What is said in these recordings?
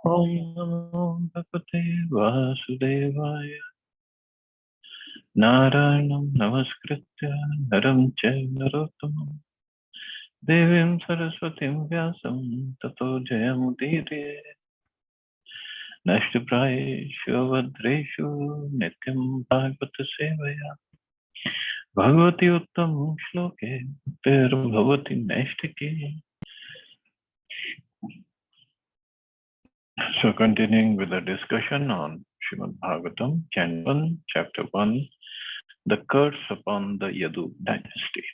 Om Namo Bhagavate Vasudevaya. Narayanam Namaskritya Naram Chaiva Narottamam Devim Saraswatim Vyasam Tato Jayamudire Nashtiprayeshu Vadreshu Nityam Bhagavata Sevaya Bhagavati Uttam Shloke Ter Bhavati Nashtike. So continuing with the discussion on Srimad Bhagavatam, Canto 1, Chapter 1, the curse upon the Yadu dynasty.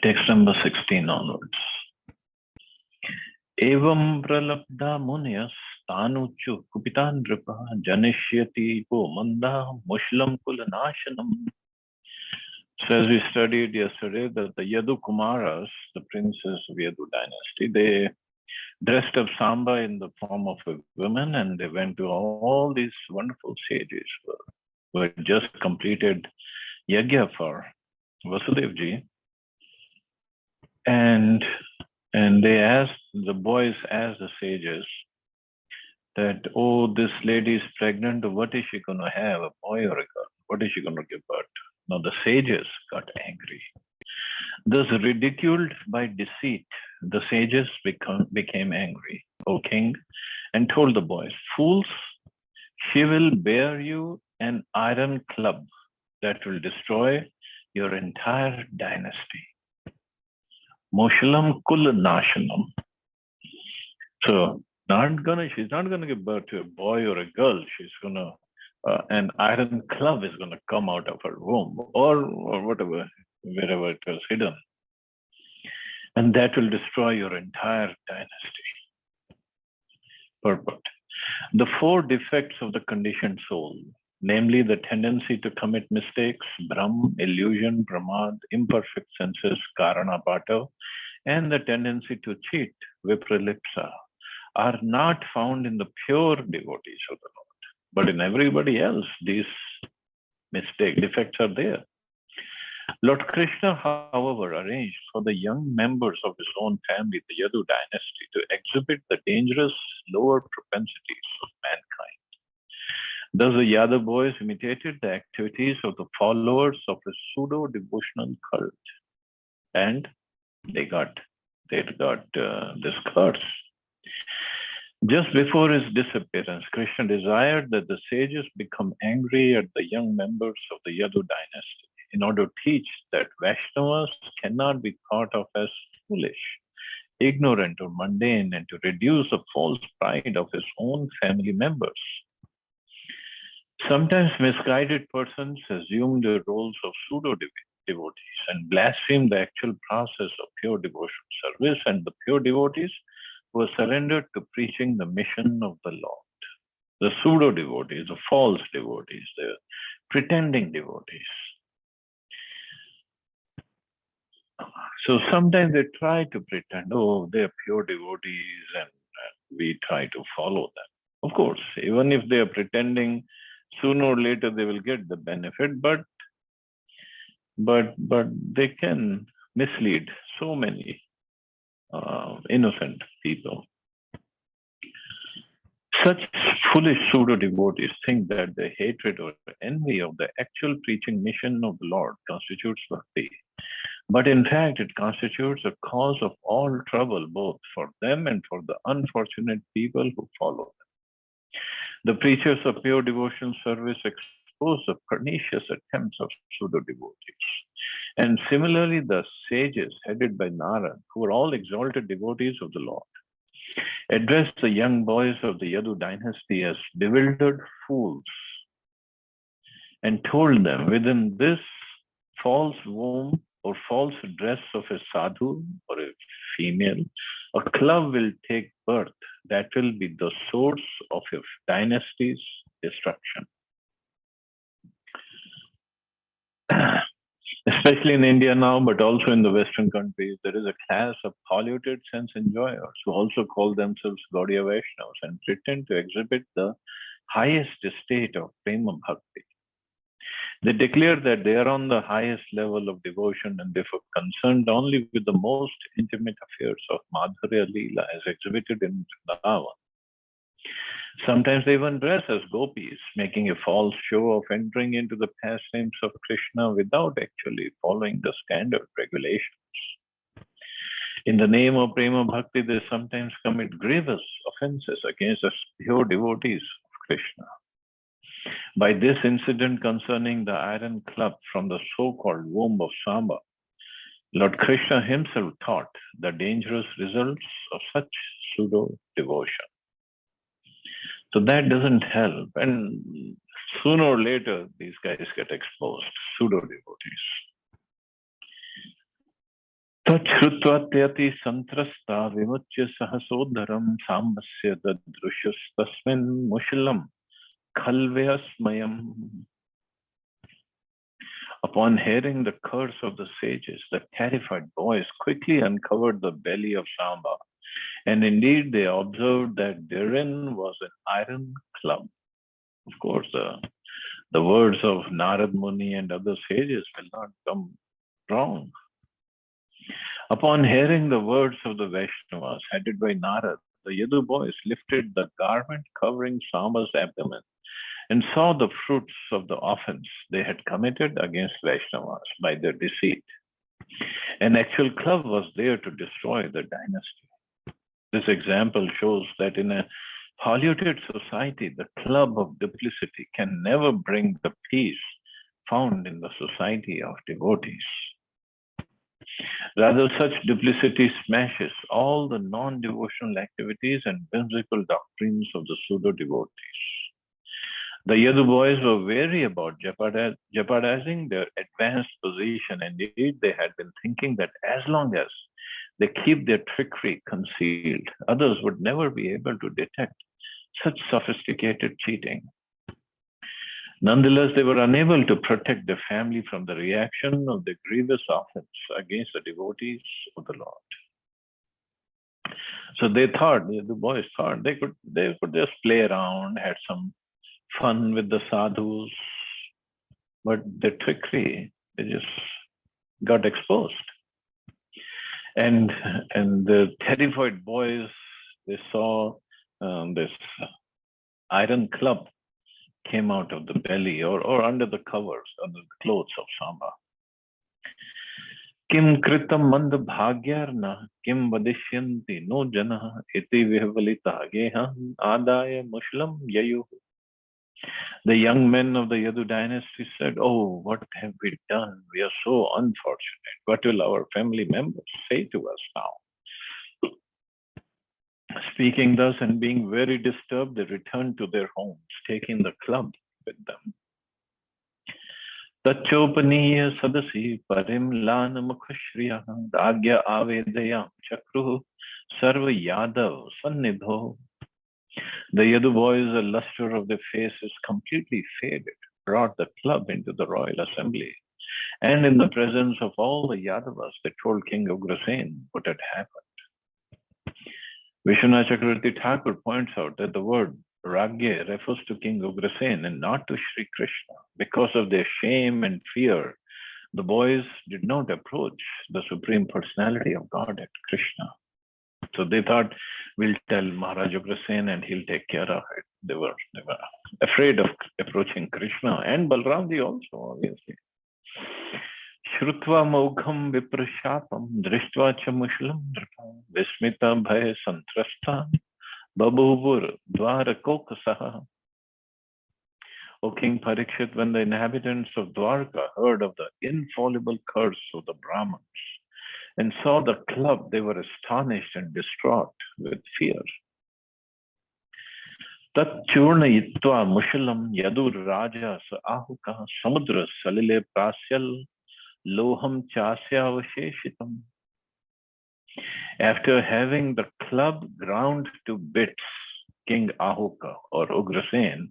Text number 16 onwards. Evam pralabdha munyas tanuchu kupitan nripa janishyati po manda mushlam kulanashanam. So as we studied yesterday, that the Yadu Kumaras, the princes of Yadu dynasty, they dressed up Samba in the form of a woman, and they went to all these wonderful sages who had just completed yajna for Vasudevji, and they asked, the boys asked the sages that, oh, this lady is pregnant, what is she going to have, a boy or a girl? What is she going to give birth? Now the sages got angry. Thus ridiculed by deceit, the sages became angry, O king, and told the boys, fools, she will bear you an iron club that will destroy your entire dynasty. Moshalam kul nashanam. So she's not gonna give birth to a boy or a girl. She's gonna an iron club is gonna come out of her womb or whatever, wherever it was hidden. And that will destroy your entire dynasty. Purport. The four defects of the conditioned soul, namely the tendency to commit mistakes, Brahm, illusion, Pramad, imperfect senses, Karanapata, and the tendency to cheat, Vipralipsa, are not found in the pure devotees of the Lord. But in everybody else, these defects are there. Lord Krishna, however, arranged for the young members of his own family, the Yadu dynasty, to exhibit the dangerous lower propensities of mankind. Thus, the Yadu boys imitated the activities of the followers of a pseudo-devotional cult, and they got this curse. Just before his disappearance, Krishna desired that the sages become angry at the young members of the Yadu dynasty in order to teach that Vaishnavas cannot be thought of as foolish, ignorant, or mundane, and to reduce the false pride of his own family members. Sometimes misguided persons assume the roles of pseudo-devotees and blaspheme the actual process of pure devotional service and the pure devotees who are surrendered to preaching the mission of the Lord. The pseudo-devotees, the false devotees, the pretending devotees. So sometimes they try to pretend, oh, they're pure devotees and we try to follow them. Of course, even if they are pretending, sooner or later they will get the benefit, but they can mislead so many innocent people. Such foolish pseudo-devotees think that the hatred or envy of the actual preaching mission of the Lord constitutes bhakti. But in fact, it constitutes a cause of all trouble, both for them and for the unfortunate people who follow them. The preachers of pure devotional service expose the pernicious attempts of pseudo-devotees. And similarly, the sages headed by Narad, who were all exalted devotees of the Lord, addressed the young boys of the Yadu dynasty as bewildered fools and told them, within this false womb or false dress of a sadhu or a female, a club will take birth that will be the source of your dynasty's destruction. Especially in India now, but also in the Western countries, there is a class of polluted sense enjoyers who also call themselves Gaudiya Vaishnavas and pretend to exhibit the highest state of Prema Bhakti. They declare that they are on the highest level of devotion and therefore concerned only with the most intimate affairs of Madhurya Leela as exhibited in Vrindavan. Sometimes they even dress as gopis, making a false show of entering into the pastimes of Krishna without actually following the standard regulations. In the name of Prema Bhakti, they sometimes commit grievous offenses against the pure devotees of Krishna. By this incident concerning the iron club from the so-called womb of Samba, Lord Krishna himself taught the dangerous results of such pseudo-devotion. So that doesn't help. And sooner or later, these guys get exposed, pseudo-devotees. Tachhrutvatyati santrasta vimuchya sahasodharam sambasya dadrushustasmin mushilam khalvayasmayam. Upon hearing the curse of the sages, the terrified boys quickly uncovered the belly of Samba. And indeed, they observed that therein was an iron club. Of course, the words of Narad Muni and other sages will not come wrong. Upon hearing the words of the Vaishnavas headed by Narad, the Yadu boys lifted the garment covering Samba's abdomen and saw the fruits of the offense they had committed against Vaishnavas by their deceit. An actual club was there to destroy the dynasty. This example shows that in a polluted society, the club of duplicity can never bring the peace found in the society of devotees. Rather, such duplicity smashes all the non-devotional activities and whimsical doctrines of the pseudo-devotees. The Yadu boys were wary about jeopardizing their advanced position. Indeed, they had been thinking that as long as they keep their trickery concealed, others would never be able to detect such sophisticated cheating. Nonetheless, they were unable to protect their family from the reaction of the grievous offense against the devotees of the Lord. So they thought, the boys thought they could just play around, had some fun with the sadhus, but the trickery, they just got exposed. And the terrified boys, they saw this iron club came out of the belly or under the covers, under the clothes of Samba. Kim kritam mand bhagyarna kim vadishyanti no jana iti vihvalita geha adaya mushlam yayu. The young men of the Yadu dynasty said, "Oh, what have we done? We are so unfortunate. What will our family members say to us now?" Speaking thus and being very disturbed, they returned to their homes, taking the club with them. Tachopaniya sadasi parim lana mukhashriya dagya avedayam chakruhu sarva yadav sannidho. The Yadu boys, the luster of their faces completely faded, brought the club into the royal assembly. And in the presence of all the Yadavas, they told King Ugrasen what had happened. Vishwanath Chakravarti Thakur points out that the word Ragye refers to King Ugrasen and not to Sri Krishna. Because of their shame and fear, the boys did not approach the Supreme Personality of Godhead, Krishna. So they thought, we'll tell Maharaj Ugrasen and he'll take care of it. They were afraid of approaching Krishna and Balramji also, obviously. Shrutva Mogham Viprashapam Drishtva Chamushlam Vismita Bhaya Santrastha Babhuvur Dwara Kokasaha. O King Parikshit, when the inhabitants of Dwarka heard of the infallible curse of the Brahmins and saw the club, they were astonished and distraught with fear. Tat churna yitva mushalam yadur raja sa ahuka samudra salile prasyal loham chasya avasheshitam. After having the club ground to bits, King Ahuka or Ugrasen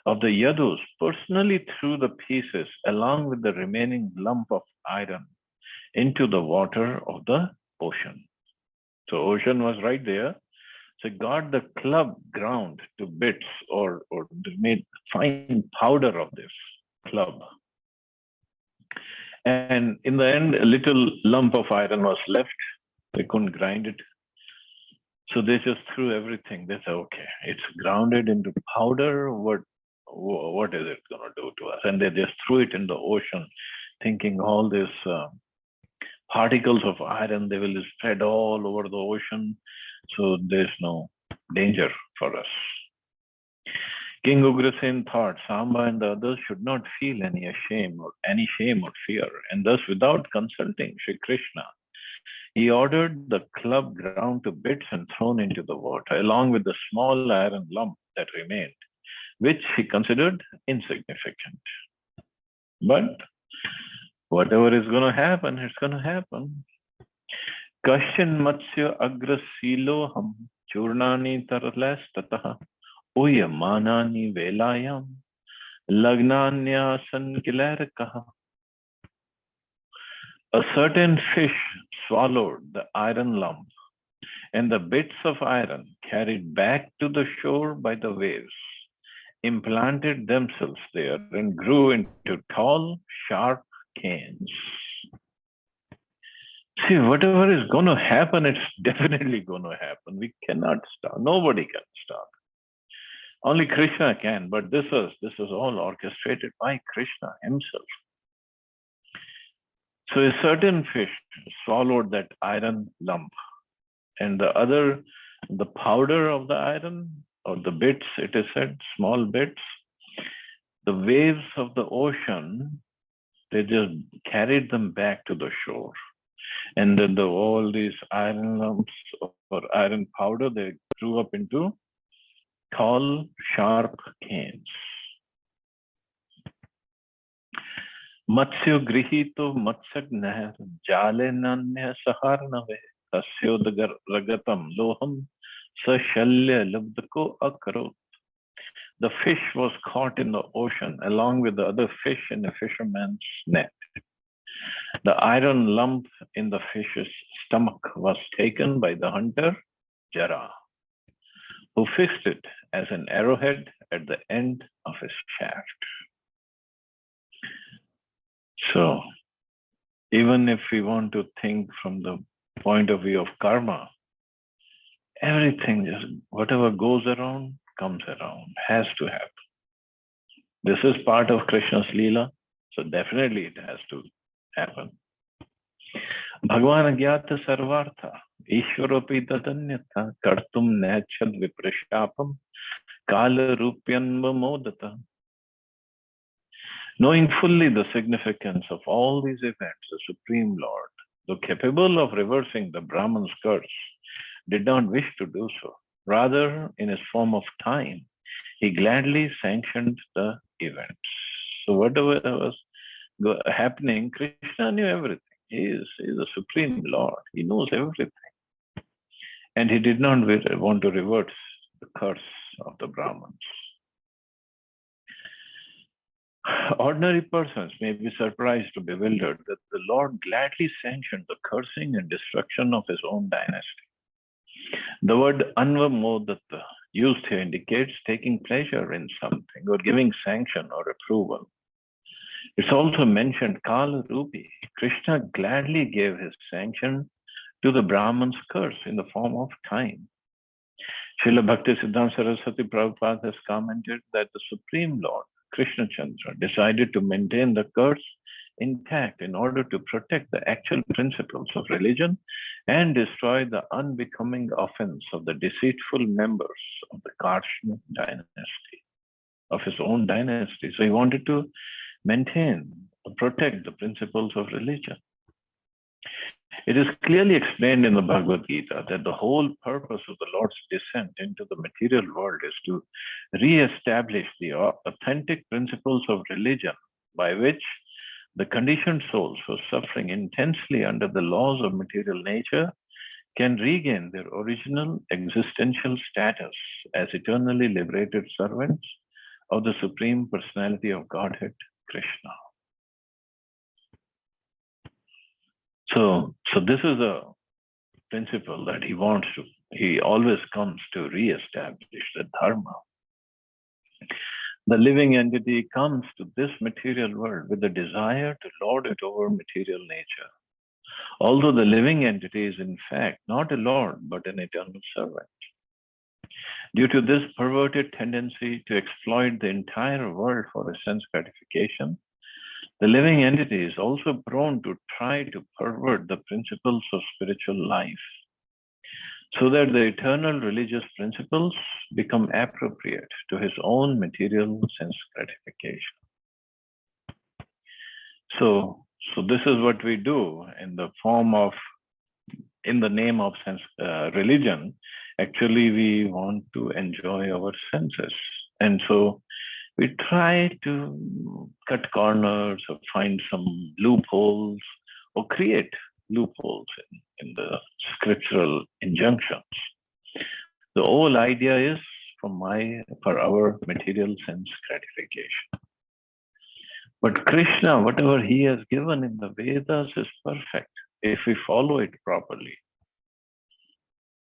of the Yadus personally threw the pieces along with the remaining lump of iron into the water of the ocean. So ocean was right there. So got the club ground to bits or made fine powder of this club And in the end, a little lump of iron was left. They couldn't grind it. So they just threw everything. They said, okay, it's grounded into powder. What is it going to do to us? And they just threw it in the ocean, thinking all these particles of iron, they will spread all over the ocean. So there's no danger for us. King Ugrasen thought Samba and the others should not feel any shame or fear, and thus, without consulting Sri Krishna, he ordered the club ground to bits and thrown into the water, along with the small iron lump that remained, which he considered insignificant. But whatever is going to happen, it's going to happen. Kashin Matsya Agrasiloham Churnani Tarales Tataha Uyamanani Velayam Lagnanya Sankilarakaha. A certain fish swallowed the iron lump, and the bits of iron carried back to the shore by the waves implanted themselves there and grew into tall, sharp canes. See, whatever is going to happen, it's definitely going to happen. We cannot stop. Nobody can stop. Only Krishna can, but this is all orchestrated by Krishna himself. So a certain fish swallowed that iron lump, and the powder of the iron, or the bits, it is said, small bits, the waves of the ocean, they just carried them back to the shore. And then all these iron lumps or iron powder, they grew up into tall, sharp canes. Matsyo grihito matsyagnah jale nanya saharnave tasyod ragatam loham sashalya labdako akarot. The fish was caught in the ocean along with the other fish in a fisherman's net. The iron lump in the fish's stomach was taken by the hunter, Jara, who fixed it as an arrowhead at the end of his shaft. So, even if we want to think from the point of view of karma, everything, just whatever goes around, comes around, has to happen. This is part of Krishna's Leela, so definitely it has to happen. Bhagavan agyata sarvartha, Ishwaropi dadanyatha, kartum nechad viprashapam, kala rupyanva modata. Knowing fully the significance of all these events, the Supreme Lord, though capable of reversing the Brahman's curse, did not wish to do so. Rather, in his form of time, he gladly sanctioned the events. So whatever was happening, Krishna knew everything. He is the Supreme Lord. He knows everything. And he did not want to reverse the curse of the Brahmins. Ordinary persons may be surprised or bewildered that the Lord gladly sanctioned the cursing and destruction of his own dynasty. The word anvamodatta used here indicates taking pleasure in something or giving sanction or approval. It's also mentioned Kala Rupi. Krishna gladly gave his sanction to the Brahman's curse in the form of time. Srila Bhakti Siddhanta Saraswati Prabhupada has commented that the Supreme Lord, Krishna Chandra, decided to maintain the curse intact in order to protect the actual principles of religion and destroy the unbecoming offense of the deceitful members of the Karshna dynasty, of his own dynasty. So he wanted to maintain or protect the principles of religion. It is clearly explained in the Bhagavad Gita that the whole purpose of the Lord's descent into the material world is to re-establish the authentic principles of religion by which the conditioned souls who are suffering intensely under the laws of material nature can regain their original existential status as eternally liberated servants of the Supreme Personality of Godhead, Krishna. So this is a principle that he always comes to re-establish the dharma. The living entity comes to this material world with the desire to lord it over material nature, although the living entity is in fact not a lord but an eternal servant. Due to this perverted tendency to exploit the entire world for a sense gratification, the living entity is also prone to try to pervert the principles of spiritual life, so that the eternal religious principles become appropriate to his own material sense gratification. So this is what we do in the form of, in the name of sense religion. Actually, we want to enjoy our senses, and so we try to cut corners or find some loopholes or create loopholes in the scriptural injunctions. The whole idea is for our material sense gratification. But Krishna, whatever he has given in the Vedas is perfect if we follow it properly.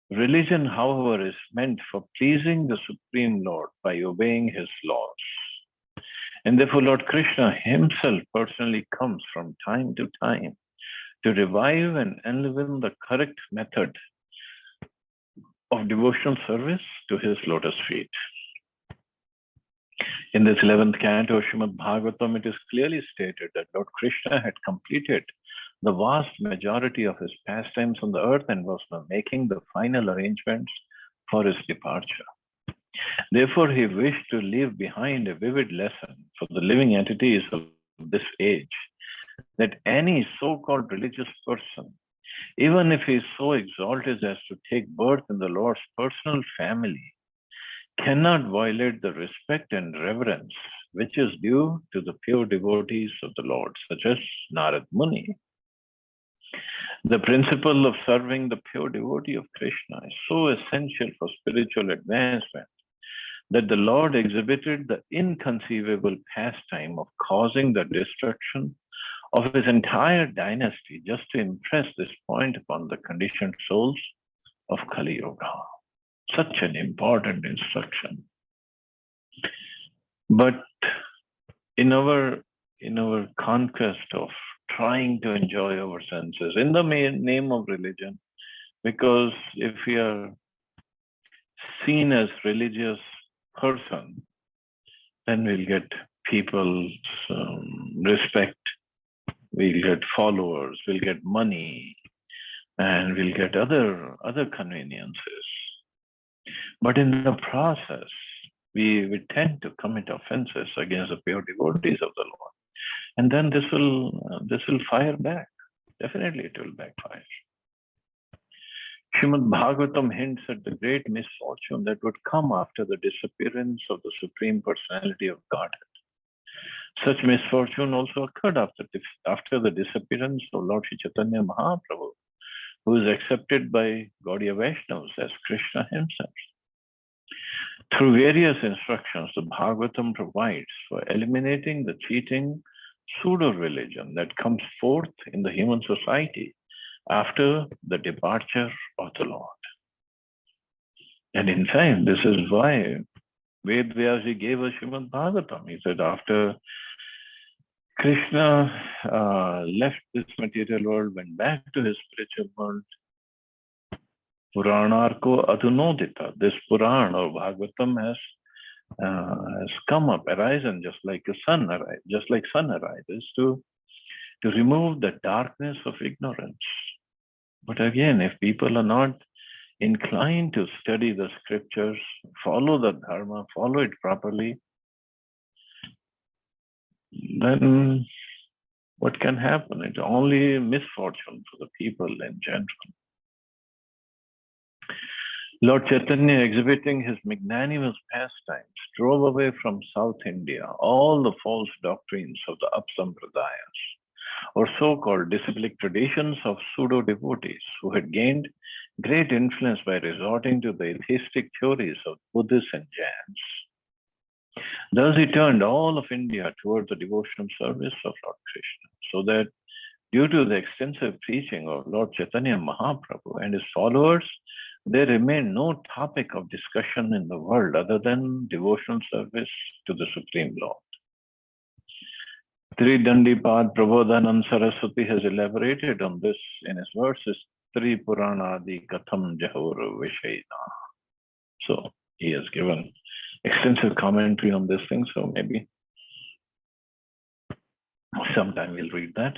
Religion, however, is meant for pleasing the Supreme Lord by obeying his laws. And therefore, Lord Krishna himself personally comes from time to time to revive and enliven the correct method of devotional service to his lotus feet. In this 11th canto of Srimad Bhagavatam, it is clearly stated that Lord Krishna had completed the vast majority of his pastimes on the earth and was now making the final arrangements for his departure. Therefore, he wished to leave behind a vivid lesson for the living entities of this age, that any so-called religious person, even if he is so exalted as to take birth in the Lord's personal family, cannot violate the respect and reverence which is due to the pure devotees of the Lord, such as Narad Muni. The principle of serving the pure devotee of Krishna is so essential for spiritual advancement that the Lord exhibited the inconceivable pastime of causing the destruction of his entire dynasty just to impress this point upon the conditioned souls of Kali Yuga. Such an important instruction. But in our conquest of trying to enjoy our senses in the name of religion, because if we are seen as religious person, then we'll get people's respect, we'll get followers, we'll get money, and we'll get other conveniences. But in the process, we tend to commit offenses against the pure devotees of the Lord. And then this will fire back. Definitely it will backfire. Srimad Bhagavatam hints at the great misfortune that would come after the disappearance of the Supreme Personality of Godhead. Such misfortune also occurred after the disappearance of Lord Sri Chaitanya Mahaprabhu, who is accepted by Gaudiya Vaishnavas as Krishna himself. Through various instructions, the Bhagavatam provides for eliminating the cheating pseudo-religion that comes forth in the human society after the departure of the Lord. And in fact, this is why Ved Vyasji gave us Srimad Bhagavatam. He said, after Krishna left this material world, went back to his spiritual world, Puranarko Adunodita, this Puran or Bhagavatam has come up, arisen just like a sun arises, just like sun arises to remove the darkness of ignorance. But again, if people are not inclined to study the scriptures, follow the dharma, follow it properly, then what can happen? It's only misfortune for the people in general. Lord Chaitanya, exhibiting his magnanimous pastimes, drove away from South India all the false doctrines of the Apsampradayas, or so-called disciplic traditions of pseudo-devotees who had gained great influence by resorting to the atheistic theories of Buddhists and Jains. Thus he turned all of India towards the devotional service of Lord Krishna, so that due to the extensive preaching of Lord Chaitanya Mahaprabhu and his followers, there remained no topic of discussion in the world other than devotional service to the Supreme Lord. Tridandipad Prabodhanand Saraswati has elaborated on this in his verses, Tri Puranadi Katham Jahur Vishayna. So he has given extensive commentary on this thing, so maybe sometime we'll read that.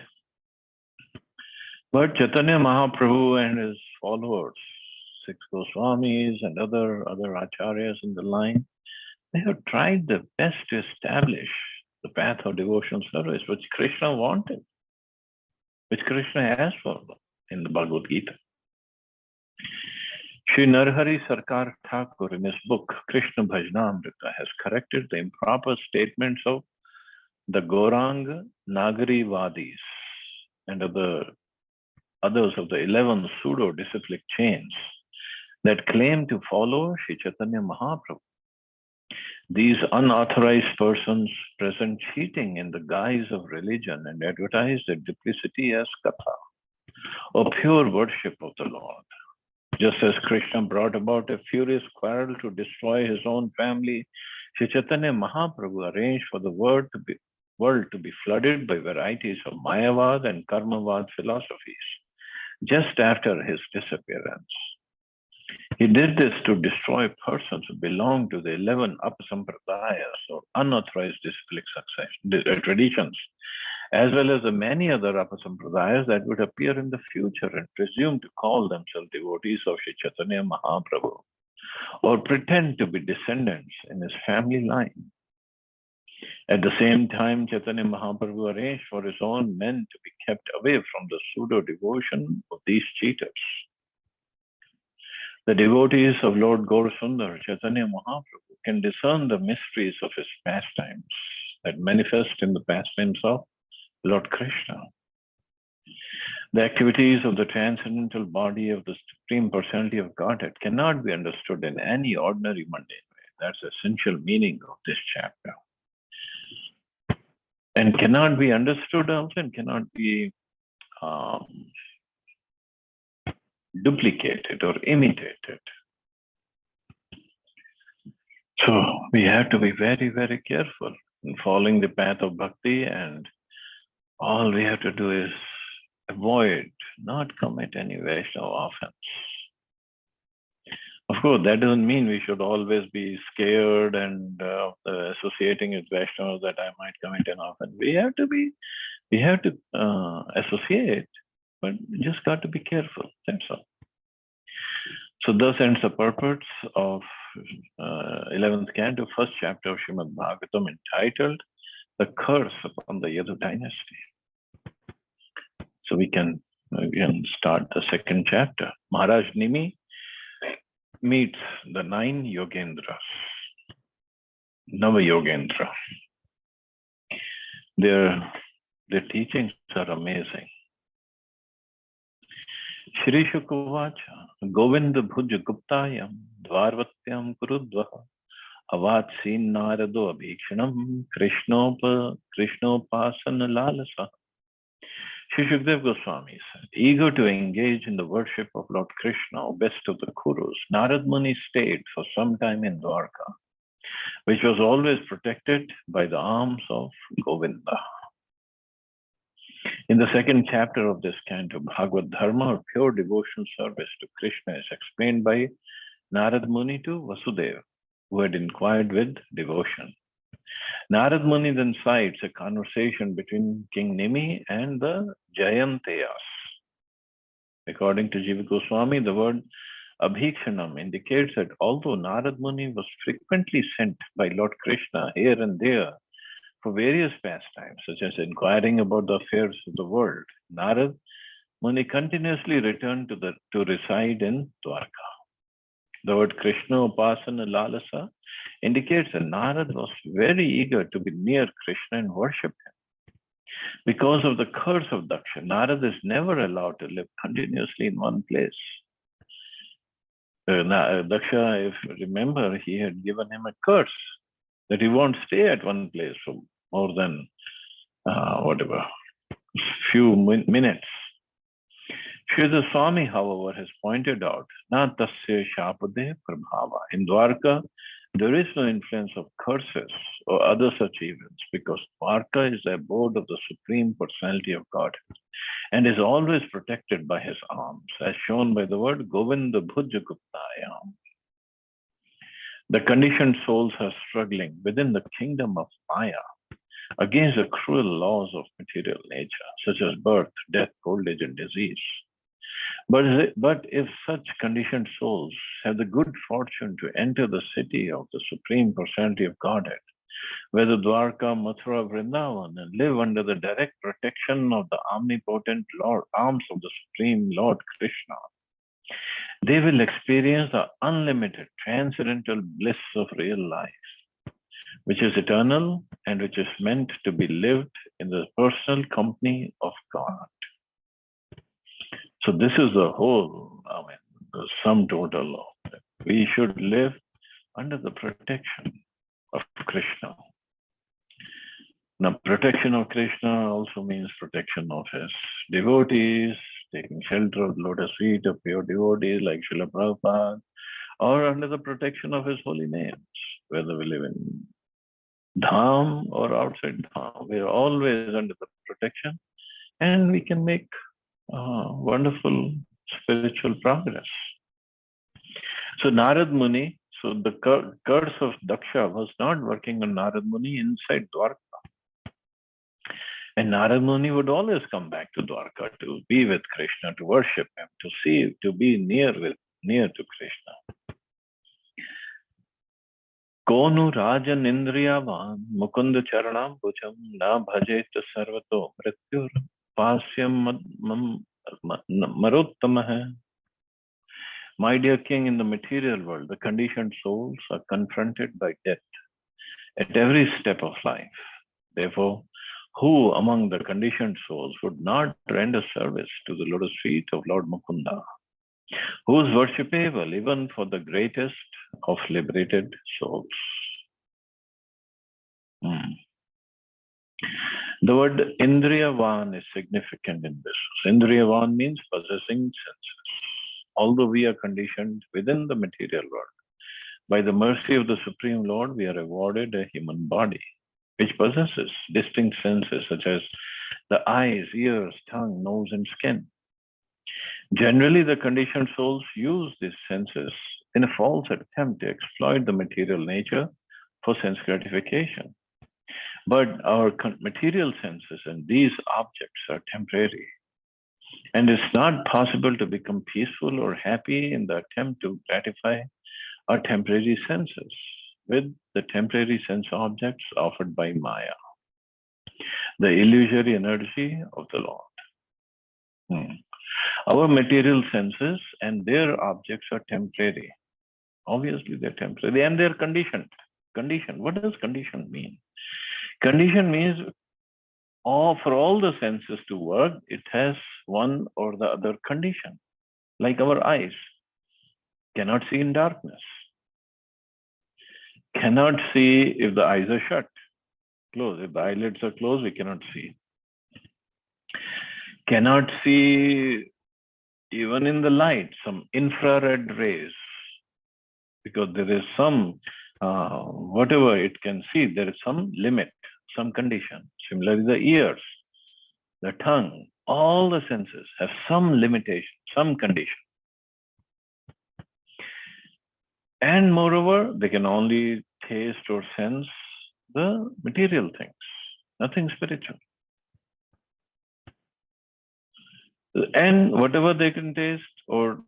But Chaitanya Mahaprabhu and his followers, six Goswamis and other acharyas in the line, they have tried their best to establish the path of devotional service, which Krishna wanted, which Krishna asked for in the Bhagavad Gita. Sri Narhari Sarkar Thakur in his book Krishna Bhajanamrita has corrected the improper statements of the Gauranga Nagarivadis and others of the 11 pseudo-disciplic chains that claim to follow Sri Chaitanya Mahaprabhu. These unauthorized persons present cheating in the guise of religion and advertise their duplicity as katha, or pure worship of the Lord. Just as Krishna brought about a furious quarrel to destroy his own family, Sri Chaitanya Mahaprabhu arranged for the world to be flooded by varieties of Mayavad and Karmavad philosophies just after his disappearance. He did this to destroy persons who belong to the 11 apasampradayas or unauthorized disciplic traditions, as well as the many other apasampradayas that would appear in the future and presume to call themselves devotees of Sri Chaitanya Mahaprabhu or pretend to be descendants in his family line. At the same time, Chaitanya Mahaprabhu arranged for his own men to be kept away from the pseudo-devotion of these cheaters. The devotees of Lord Gaurasundar, Chaitanya Mahaprabhu, can discern the mysteries of his pastimes that manifest in the pastimes of Lord Krishna. The activities of the transcendental body of the Supreme Personality of Godhead cannot be understood in any ordinary mundane way. That's the essential meaning of this chapter. And cannot be understood also and cannot be duplicated or imitated. So we have to be very, very careful in following the path of bhakti, and all we have to do is avoid, not commit any Vaishnava offense. Of course, that doesn't mean we should always be scared and associating with Vaishnavas that I might commit an offense. We have to associate, but just got to be careful. That's all. So thus ends the purport of 11th canto, first chapter of Srimad Bhagavatam, entitled The Curse upon the Yadu Dynasty. So we can start the second chapter. Maharaj Nimi meets the 9 Yogendras, Nava Yogendra. Their teachings are amazing. Shri Shukavacha, Govinda Bhuj Guptayam, Dvarvatyam Kurudvaha, Avat Sin Narado Abhikshanam, Krishnopasana Lalasa. Shri Shukdev Goswami said, eager to engage in the worship of Lord Krishna, best of the Kurus, Narad Muni stayed for some time in Dwarka, which was always protected by the arms of Govinda. In the second chapter of this canto, Bhagavad Dharma, or pure devotional service to Krishna, is explained by Narad Muni to Vasudeva, who had inquired with devotion. Narad Muni then cites a conversation between King Nimi and the Jayantayas. According to Jiva Goswami, the word Abhikshanam indicates that although Narad Muni was frequently sent by Lord Krishna here and there for various pastimes, such as inquiring about the affairs of the world, Narad Muni continuously returned to reside in Dwarka. The word Krishna Upasana Lalasa indicates that Narad was very eager to be near Krishna and worship him. Because of the curse of Daksha, Narad is never allowed to live continuously in one place. Daksha, if you remember, he had given him a curse that he won't stay at one place for more than few minutes. Sridhar Swami, however, has pointed out, na tasya shapade prabhava. In Dwarka, there is no influence of curses or other such events because Dwarka is the abode of the Supreme Personality of God and is always protected by his arms, as shown by the word Govinda Bhuja Guptayam. The conditioned souls are struggling within the kingdom of Maya against the cruel laws of material nature, such as birth, death, old age, and disease. But if such conditioned souls have the good fortune to enter the city of the Supreme Personality of Godhead, whether Dwarka, Mathura, Vrindavan, and live under the direct protection of the omnipotent arms of the Supreme Lord Krishna, they will experience the unlimited transcendental bliss of real life, which is eternal and which is meant to be lived in the personal company of God. So this is the whole, the sum total of it. We should live under the protection of Krishna. Now, protection of Krishna also means protection of his devotees, taking shelter of the lotus feet of pure devotees like Srila Prabhupada, or under the protection of his holy names, whether we live in Dham or outside Dham. We are always under the protection and we can make wonderful spiritual progress. So Narad Muni, so the curse of Daksha was not working on Narad Muni inside Dwarka. And Narad Muni would always come back to Dwarka to be with Krishna, to worship him, to see, to be near to Krishna. Konu Rajan Indriyavan Mukunda Charanam Bhujam Na Bhajet Sarvato Mrityur Pasyam Maruttamaha. My dear king, in the material world, the conditioned souls are confronted by death at every step of life. Therefore, who among the conditioned souls would not render service to the lotus feet of Lord Mukunda, who is worshipable even for the greatest of liberated souls? The word Indriyavan is significant in this. Indriyavan means possessing senses. Although we are conditioned within the material world, by the mercy of the Supreme Lord, we are awarded a human body which possesses distinct senses such as the eyes, ears, tongue, nose, and skin. Generally, the conditioned souls use these senses in a false attempt to exploit the material nature for sense gratification. But our material senses and these objects are temporary. And it's not possible to become peaceful or happy in the attempt to gratify our temporary senses with the temporary sense objects offered by Maya, the illusory energy of the Lord. Our material senses and their objects are temporary. Obviously, they're temporary and they're conditioned. Condition. What does condition mean? Condition means for all the senses to work, it has one or the other condition. Like our eyes cannot see in darkness, cannot see if the eyes are shut, closed. If the eyelids are closed, we cannot see. Cannot see even in the light, some infrared rays, because there is some, whatever it can see, there is some limit, some condition. Similarly, the ears, the tongue, all the senses have some limitation, some condition. And moreover, they can only taste or sense the material things, nothing spiritual. And whatever they can taste or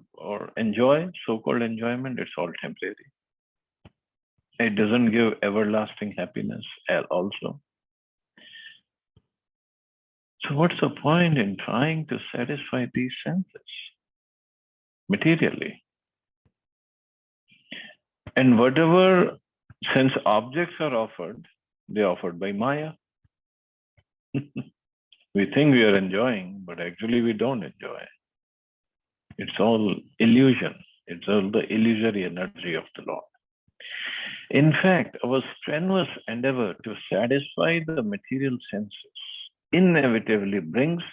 enjoy, so-called enjoyment, it's all temporary. It doesn't give everlasting happiness also. So what's the point in trying to satisfy these senses materially? And whatever sense objects are offered, they're offered by Maya. We think we are enjoying, but actually we don't enjoy. It's all illusion. It's all the illusory energy of the Lord. In fact, our strenuous endeavor to satisfy the material senses inevitably brings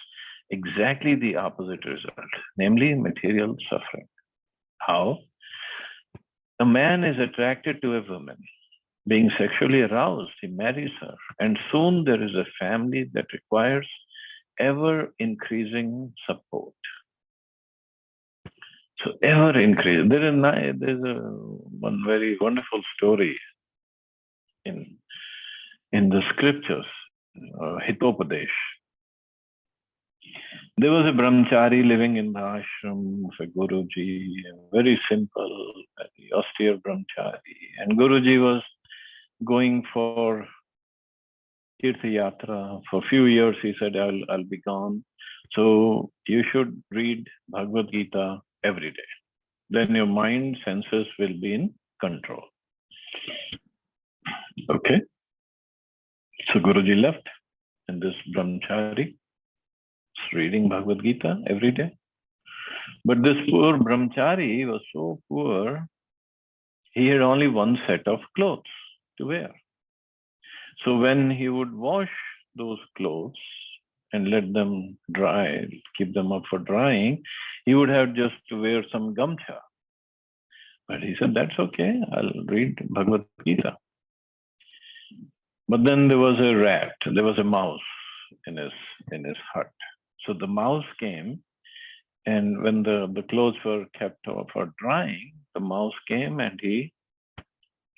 exactly the opposite result, namely material suffering. How? A man is attracted to a woman. Being sexually aroused, he marries her, and soon there is a family that requires ever increasing support. So ever increase. There's a one very wonderful story in the scriptures, Hitopadesh. There was a brahmachari living in the ashram of a Guruji, very simple, very austere brahmachari. And Guruji was going for Tirtha Yatra. For a few years, he said, I'll be gone. So you should read Bhagavad Gita every day. Then your mind, senses will be in control. Okay. So Guruji left, and this brahmachari is reading Bhagavad Gita every day. But this poor brahmachari was so poor, he had only one set of clothes to wear. So when he would wash those clothes and let them dry, keep them up for drying, he would have just to wear some gamcha. But he said, that's okay, I'll read Bhagavad Gita. But then there was a rat, there was a mouse in his hut. So the mouse came, and when the clothes were kept for drying, the mouse came and he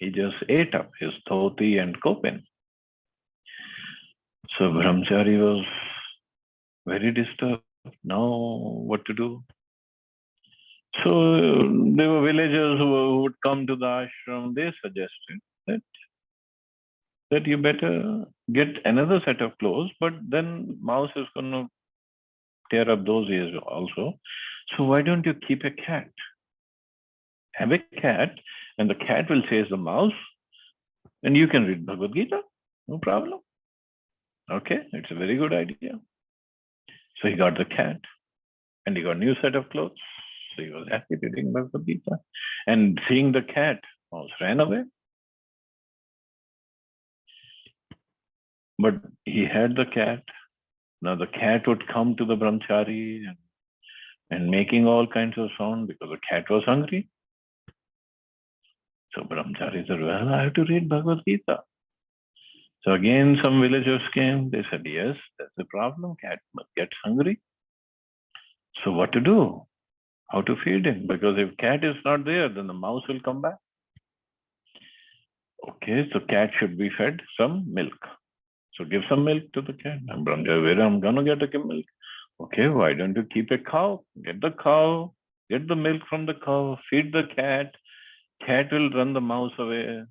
just ate up his dhoti and kopin. So brahmachari was very disturbed. Now what to do? So there were villagers who would come to the ashram. They suggested that you better get another set of clothes, but then mouse is going to tear up those ears also. So why don't you keep a cat? Have a cat, and the cat will chase the mouse, and you can read Bhagavad Gita. No problem. Okay, it's a very good idea. So he got the cat, and he got a new set of clothes. So he was happy reading Bhagavad Gita. And seeing the cat, mouse ran away. But he had the cat. Now the cat would come to the brahmachari and making all kinds of sound because the cat was hungry. So brahmachari said, well, I have to read Bhagavad Gita. So again, some villagers came. They said, yes, that's the problem. Cat gets hungry. So what to do? How to feed him? Because if cat is not there, then the mouse will come back. Okay, so cat should be fed some milk. So give some milk to the cat. I'm going to get the milk. Okay, why don't you keep a cow? Get the cow, get the milk from the cow, feed the cat. Cat will run the mouse away.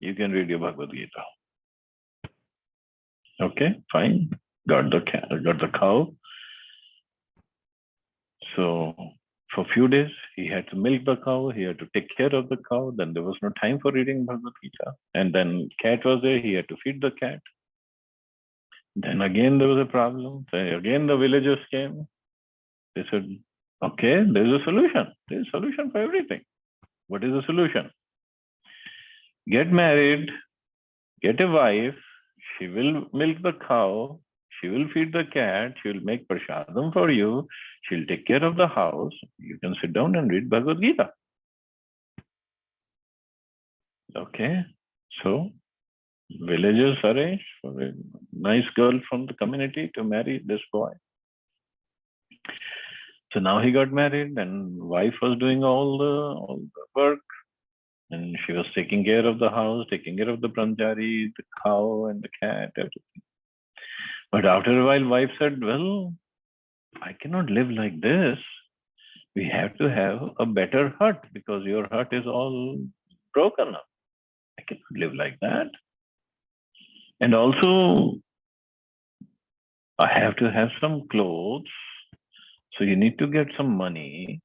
You can read your Bhagavad Gita. Okay, fine. Got the cat, got the cow. So for a few days, he had to milk the cow. He had to take care of the cow. Then there was no time for reading Bhagavad Gita. And then cat was there. He had to feed the cat. Then again, there was a problem. So again, the villagers came. They said, okay, there's a solution. There's a solution for everything. What is the solution? Get married, get a wife. She will milk the cow. She will feed the cat. She will make prasadam for you. She'll take care of the house. You can sit down and read Bhagavad Gita. Okay. So villagers arranged for a nice girl from the community to marry this boy. So now he got married, and wife was doing all the work, and she was taking care of the house, taking care of the brahmachari, the cow, and the cat, everything. But after a while, wife said, "Well, I cannot live like this. We have to have a better hut because your hut is all broken up. I cannot live like that. And also, I have to have some clothes. So you need to get some money."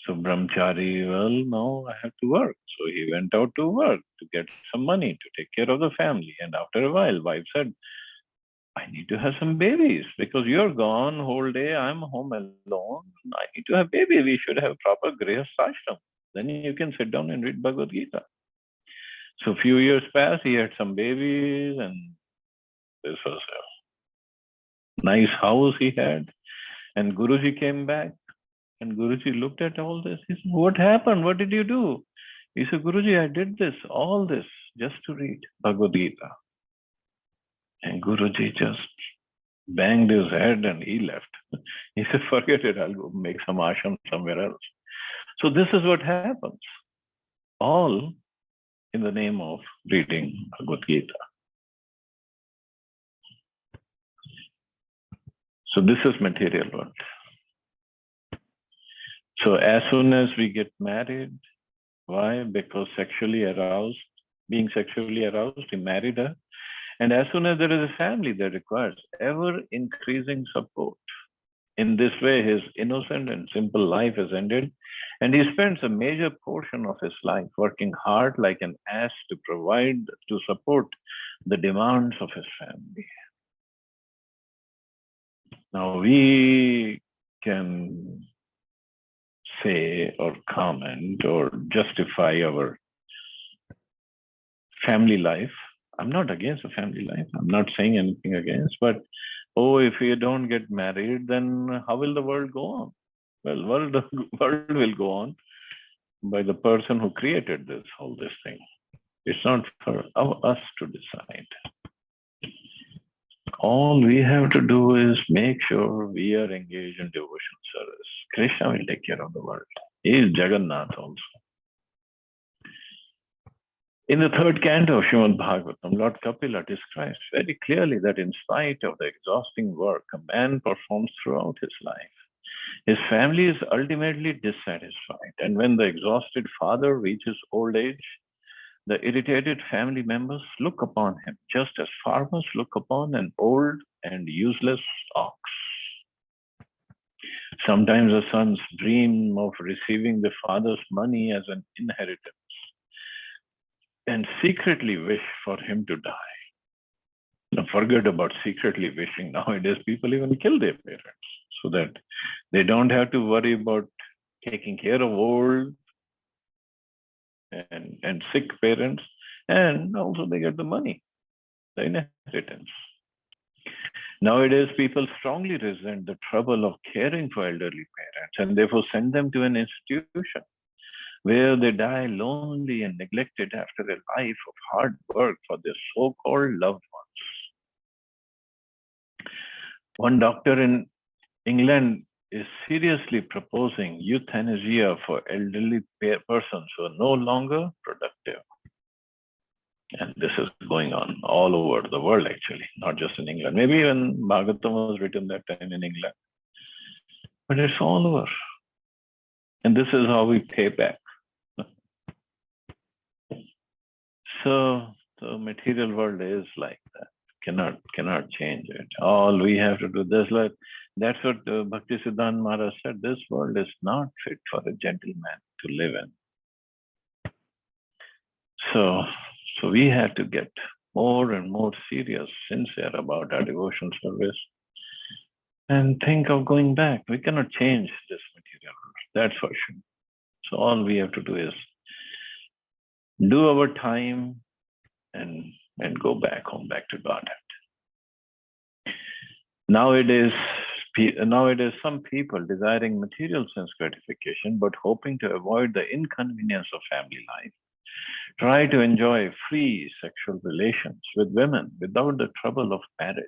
So brahmachari, well, no, I have to work. So he went out to work to get some money to take care of the family. And after a while, wife said, I need to have some babies because you're gone whole day. I'm home alone. I need to have baby. We should have proper grihasthashram. Then you can sit down and read Bhagavad Gita. So a few years passed. He had some babies, and this was nice house he had. And Guruji came back, and Guruji looked at all this. He said, "What happened? What did you do?" He said, "Guruji, I did this, all this, just to read Bhagavad Gita." And Guruji just banged his head and he left. He said, "Forget it, I'll go make some ashram somewhere else." So this is what happens, all in the name of reading Bhagavad Gita. So this is material world. So as soon as we get married, why? Because being sexually aroused, he married her. And as soon as there is a family that requires ever increasing support, in this way, his innocent and simple life is ended, and he spends a major portion of his life working hard like an ass to support the demands of his family. Now we can say or comment or justify our family life. I'm not against a family life. I'm not saying anything against, but if you don't get married, then how will the world go on? Well, the world will go on by the person who created all this thing. It's not for us to decide. All we have to do is make sure we are engaged in devotional service. Krishna will take care of the world. He is Jagannath also. In the third canto of Srimad Bhagavatam, Lord Kapila describes very clearly that in spite of the exhausting work a man performs throughout his life, his family is ultimately dissatisfied. And when the exhausted father reaches old age, the irritated family members look upon him just as farmers look upon an old and useless ox. Sometimes the sons dream of receiving the father's money as an inheritance and secretly wish for him to die. Now, forget about secretly wishing. Nowadays, people even kill their parents so that they don't have to worry about taking care of old and sick parents, and also they get the money, the inheritance. Nowadays, people strongly resent the trouble of caring for elderly parents and therefore send them to an institution where they die lonely and neglected after a life of hard work for their so-called loved ones. One doctor in England is seriously proposing euthanasia for elderly persons who are no longer productive. And this is going on all over the world, actually, not just in England. Maybe even Bhagavatam was written that time in England. But it's all over. And this is how we pay back. So the material world is like that. Cannot change it. All we have to do this, that's what Bhakti Siddhanta Maharaj said. This world is not fit for a gentleman to live in. So we have to get more and more serious, sincere about our devotion service and think of going back. We cannot change this material world, that's for sure. So all we have to do is do our time and go back home, back to Godhead. Nowadays, some people desiring material sense gratification but hoping to avoid the inconvenience of family life try to enjoy free sexual relations with women without the trouble of marriage.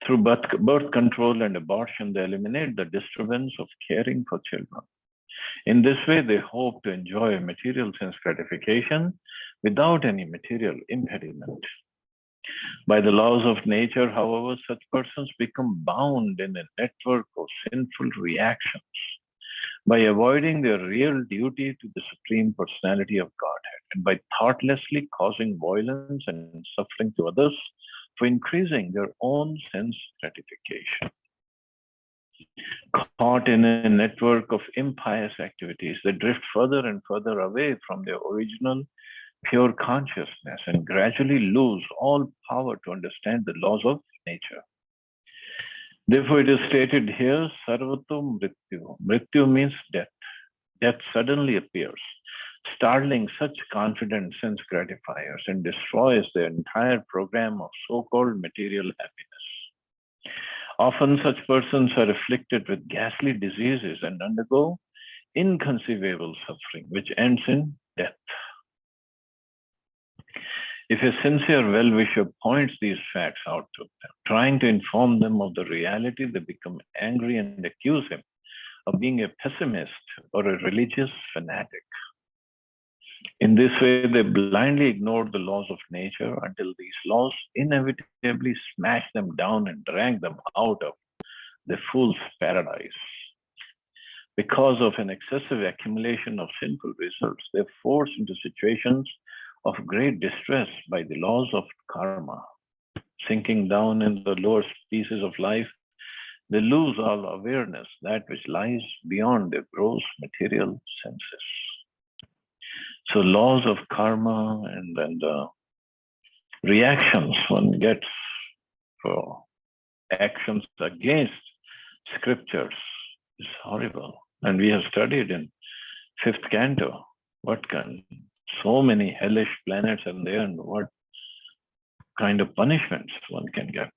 Through birth control and abortion, they eliminate the disturbance of caring for children. In this way, they hope to enjoy material sense gratification without any material impediment. By the laws of nature, however, such persons become bound in a network of sinful reactions by avoiding their real duty to the Supreme Personality of Godhead and by thoughtlessly causing violence and suffering to others for increasing their own sense gratification. Caught in a network of impious activities, they drift further and further away from their original pure consciousness and gradually lose all power to understand the laws of nature. Therefore, it is stated here, Sarvato Mrityu. Mrityu means death. Death suddenly appears, startling such confident sense gratifiers and destroys the entire program of so-called material happiness. Often such persons are afflicted with ghastly diseases and undergo inconceivable suffering, which ends in death. If a sincere well-wisher points these facts out to them, trying to inform them of the reality, they become angry and accuse him of being a pessimist or a religious fanatic. In this way, they blindly ignore the laws of nature until these laws inevitably smash them down and drag them out of the fool's paradise. Because of an excessive accumulation of sinful results, they're forced into situations of great distress by the laws of karma. Sinking down in the lower species of life, they lose all awareness, that which lies beyond their gross material senses. So laws of karma and then the reactions one gets for actions against scriptures is horrible. And we have studied in 5th canto what kind, so many hellish planets are there and what kind of punishments one can get.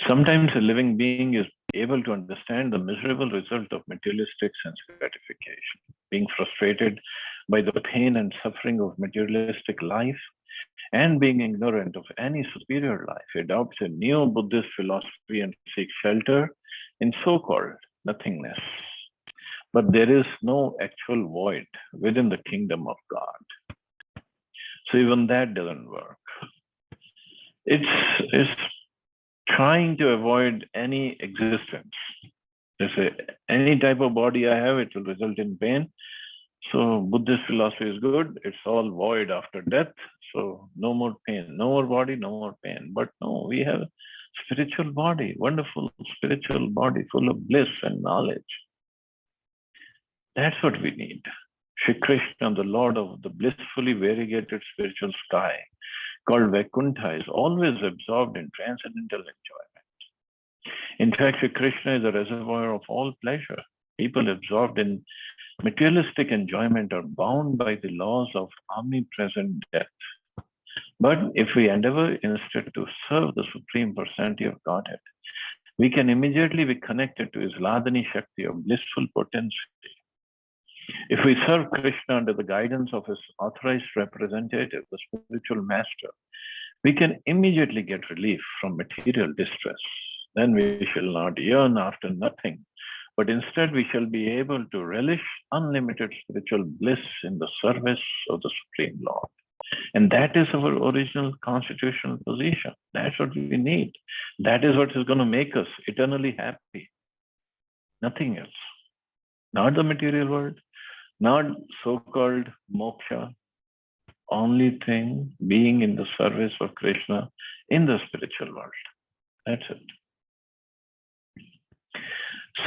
Sometimes a living being is able to understand the miserable result of materialistic sense gratification. Being frustrated by the pain and suffering of materialistic life and being ignorant of any superior life, adopts a new Buddhist philosophy and seeks shelter in so-called nothingness. But there is no actual void within the kingdom of God. So even that doesn't work. It's trying to avoid any existence. They say, any type of body I have, it will result in pain. So Buddhist philosophy is good. It's all void after death. So no more pain, no more body, no more pain. But no, we have spiritual body, wonderful spiritual body full of bliss and knowledge. That's what we need. Shri Krishna, the Lord of the blissfully variegated spiritual sky, called Vaikuntha, is always absorbed in transcendental enjoyment. In fact, Shri Krishna is a reservoir of all pleasure. People absorbed in materialistic enjoyment are bound by the laws of omnipresent death. But if we endeavor instead to serve the Supreme Personality of Godhead, we can immediately be connected to his Ladani Shakti of blissful potency. If we serve Krishna under the guidance of his authorized representative, the spiritual master, we can immediately get relief from material distress. Then we shall not yearn after nothing, but instead we shall be able to relish unlimited spiritual bliss in the service of the Supreme Lord. And that is our original constitutional position. That's what we need. That is what is going to make us eternally happy. Nothing else. Not the material world, not so-called moksha. Only thing being in the service of Krishna in the spiritual world. That's it.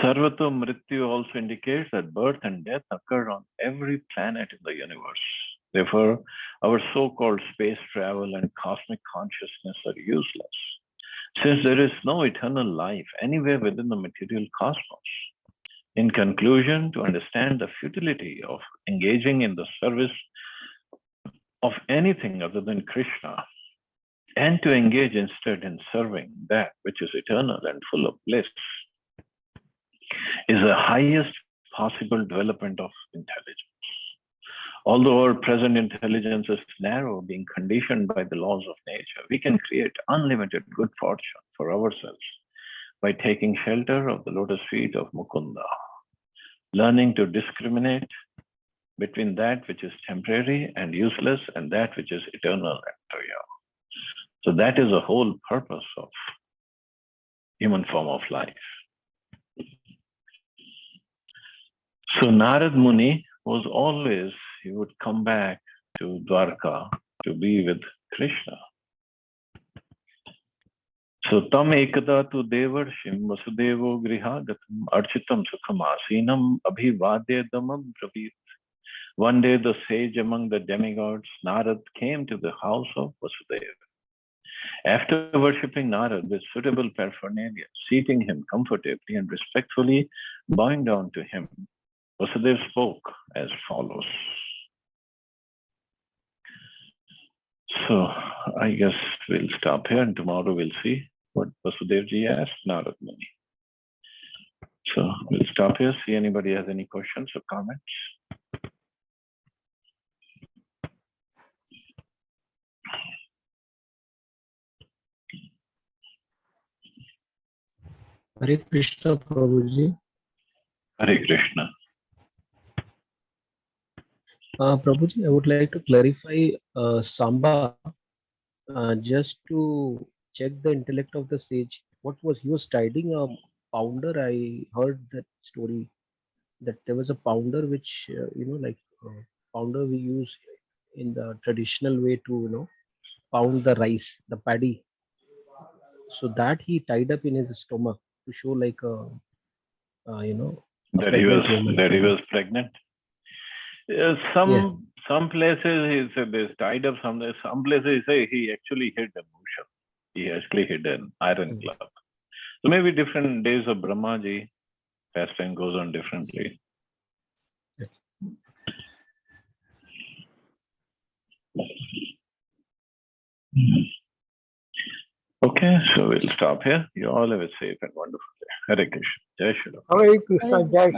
Sarvato Mrityu also indicates that birth and death occur on every planet in the universe. Therefore, our so-called space travel and cosmic consciousness are useless, since there is no eternal life anywhere within the material cosmos. In conclusion, to understand the futility of engaging in the service of anything other than Krishna, and to engage instead in serving that which is eternal and full of bliss, is the highest possible development of intelligence. Although our present intelligence is narrow, being conditioned by the laws of nature, we can create unlimited good fortune for ourselves by taking shelter of the lotus feet of Mukunda, learning to discriminate between that which is temporary and useless and that which is eternal and real. So that is the whole purpose of human form of life. So Narad Muni was always, he would come back to Dwarka to be with Krishna. So tam ekada tu devarshim vasudevo grihagatam architam sukham asinam abhivadyadamam brabit. One day the sage among the demigods, Narad, came to the house of Vasudeva. After worshipping Narad with suitable paraphernalia, seating him comfortably and respectfully bowing down to him, Vasudeva spoke as follows. So I guess we'll stop here and tomorrow we'll see what Vasudevji asked Narad Muni. So we'll stop here, see anybody has any questions or comments. Hare Krishna, Prabhuji. Hare Krishna. Prabhuji, I would like to clarify Samba just to check the intellect of the sage. What was he was tiding a pounder? I heard that story that there was a pounder which like pounder we use in the traditional way to pound the rice, the paddy. So that he tied up in his stomach to show like a That he was pregnant woman that he kind of. was pregnant. Yeah. Some places he said there's tied up. Some places he say he actually hid a motion. He actually hid an iron Mm. club. So maybe different days of Brahmaji pastime goes on differently. Okay, so we'll stop here. You all have a safe and wonderful day. Hare Krishna. Jai Shri Ram. Hare Krishna, Jai